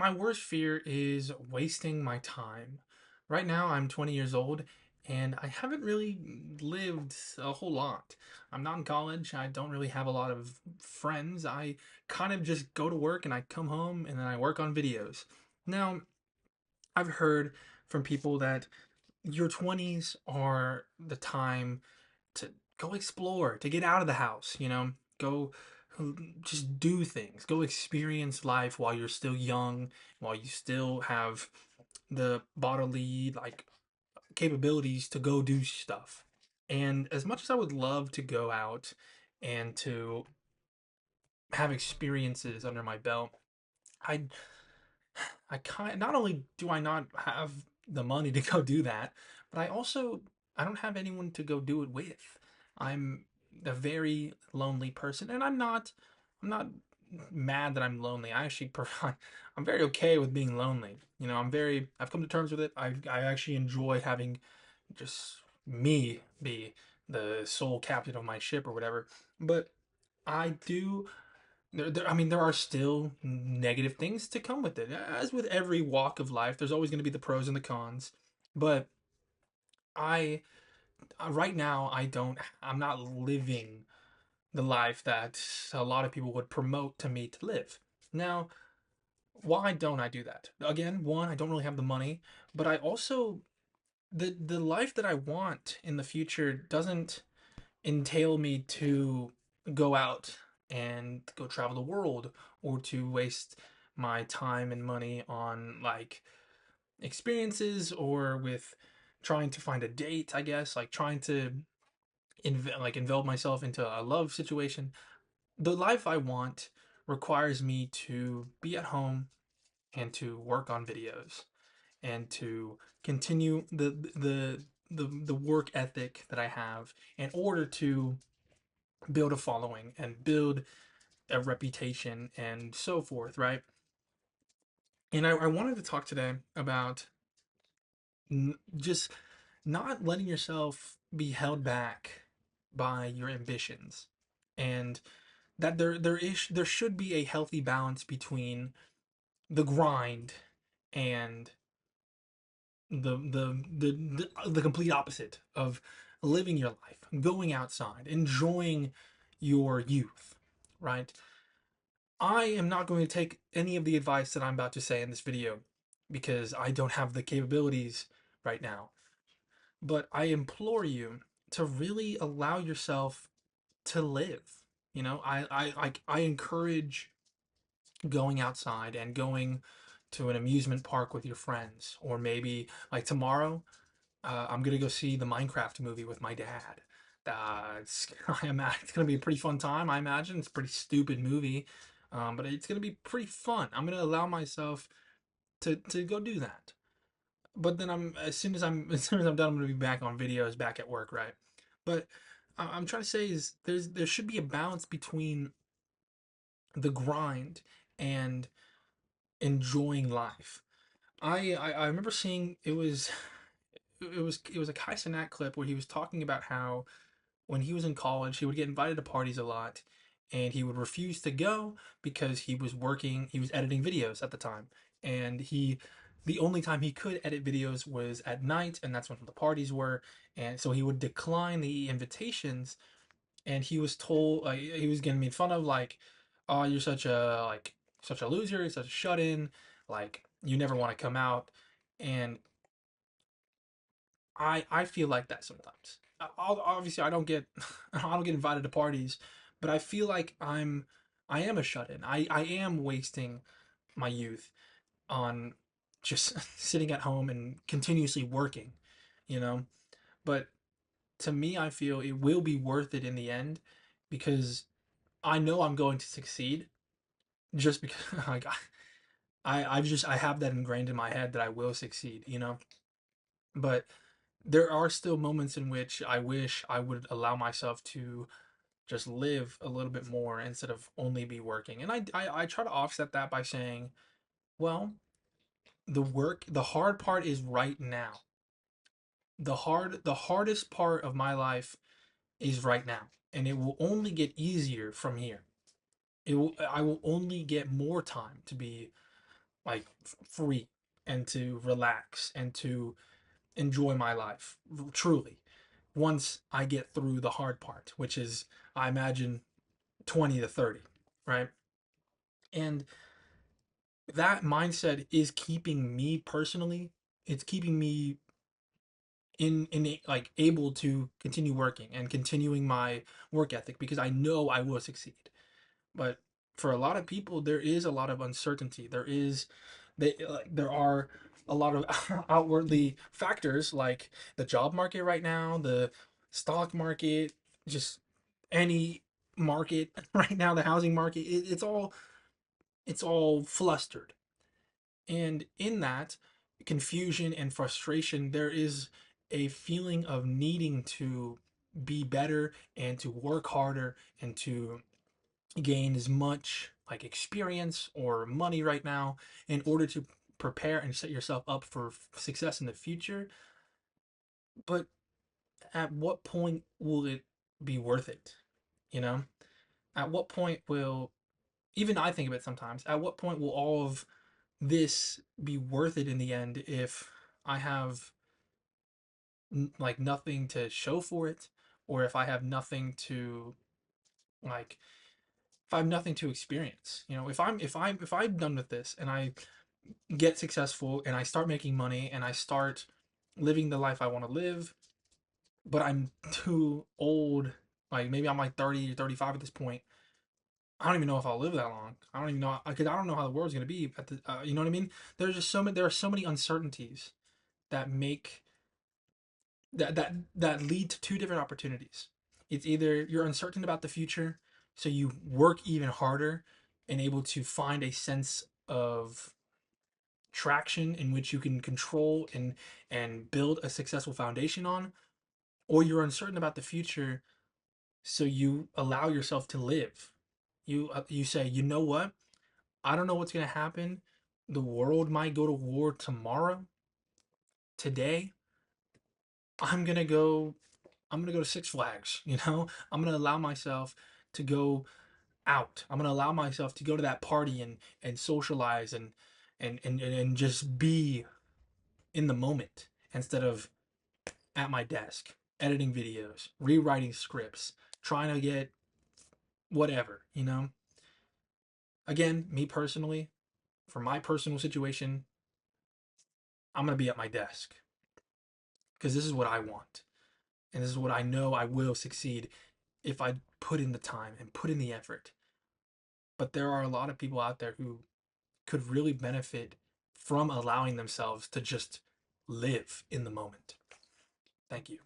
My worst fear is wasting my time. Right now, I'm 20 years old and I haven't really lived a whole lot. I'm not in college. I don't really have a lot of friends. I kind of just go to work and I come home and then I work on videos. Now, I've heard from people that your 20s are the time to go explore, to get out of the house, go just do things, go experience life while you're still young, while you still have the bodily capabilities to go do stuff. And as much as I would love to go out and to have experiences under my belt, I I kind not only do I not have the money to go do that, but I don't have anyone to go do it with. I'm a very lonely person, and I'm not mad that I'm lonely. I'm very okay with being lonely. I've come to terms with it. I actually enjoy having just me be the sole captain of my ship or whatever. But I do I mean, there are still negative things to come with it. As with every walk of life, there's always going to be the pros and the cons. But I, right now, I'm not living the life that a lot of people would promote to me to live. Now, why don't I do that? Again, one, I don't really have the money, but I also, the life that I want in the future doesn't entail me to go out and go travel the world or to waste my time and money on experiences or with trying to find a date, I guess, like trying to envelop myself into a love situation. The life I want requires me to be at home and to work on videos and to continue the work ethic that I have in order to build a following and build a reputation and so forth, right? And I wanted to talk today about just not letting yourself be held back by your ambitions, and that there should be a healthy balance between the grind and the complete opposite of living your life, going outside, enjoying your youth, right? I am not going to take any of the advice that I'm about to say in this video because I don't have the capabilities right now. But I implore you to really allow yourself to live. I encourage going outside and going to an amusement park with your friends, or maybe like tomorrow, I'm gonna go see the Minecraft movie with my dad. It's gonna be a pretty fun time. I imagine it's a pretty stupid movie, but it's gonna be pretty fun. I'm gonna allow myself to go do that. But then as soon as I'm done, I'm gonna be back on videos, back at work, right? But I'm trying to say is there should be a balance between the grind and enjoying life. I remember seeing it was a Kai Cenat clip where he was talking about how when he was in college, he would get invited to parties a lot, and he would refuse to go because he was editing videos at the time, and the only time he could edit videos was at night, and that's when the parties were, and so he would decline the invitations, and he was told he was getting made fun of like, oh, you're such a loser, you're such a shut in, like you never want to come out, and I feel like that sometimes. Obviously I don't get I don't get invited to parties, but I feel like I am a shut in. I am wasting my youth on just sitting at home and continuously working, you know. But to me, I feel it will be worth it in the end because I know I'm going to succeed just because like I have that ingrained in my head that I will succeed, you know. But there are still moments in which I wish I would allow myself to just live a little bit more instead of only be working. And I try to offset that by saying, well, the hard part is right now. The hardest part of my life is right now, and it will only get easier from here. I will only get more time to be like free and to relax and to enjoy my life truly once I get through the hard part, which is, I imagine, 20 to 30, right? And that mindset is keeping me personally, it's keeping me in like able to continue working and continuing my work ethic because I know I will succeed. But for a lot of people, there is a lot of uncertainty. There are a lot of outwardly factors like the job market right now, the stock market, just any market right now, the housing market. It's all flustered, and in that confusion and frustration, there is a feeling of needing to be better and to work harder and to gain as much like experience or money right now in order to prepare and set yourself up for success in the future. But at what point will it be worth it? You know, at what point will, even I think of it sometimes, at what point will all of this be worth it in the end if I have like nothing to show for it, or if I have nothing to like if I have nothing to experience? If I'm done with this and I get successful and I start making money and I start living the life I want to live, but I'm too old, like maybe I'm like 30 or 35 at this point. I don't even know if I'll live that long. I don't even know because I don't know how the world's going to be at the you know what I mean? There are so many uncertainties that make that lead to two different opportunities. It's either you're uncertain about the future, so you work even harder and able to find a sense of traction in which you can control and build a successful foundation on, or you're uncertain about the future, so you allow yourself to live. You say, you know what? I don't know what's gonna happen. The world might go to war tomorrow. Today, I'm gonna go. I'm gonna go to Six Flags. I'm gonna allow myself to go out. I'm gonna allow myself to go to that party and socialize and just be in the moment instead of at my desk editing videos, rewriting scripts, trying to get whatever. Again, me personally, for my personal situation, I'm gonna be at my desk because this is what I want, and this is what I know I will succeed if I put in the time and put in the effort. But there are a lot of people out there who could really benefit from allowing themselves to just live in the moment. Thank you.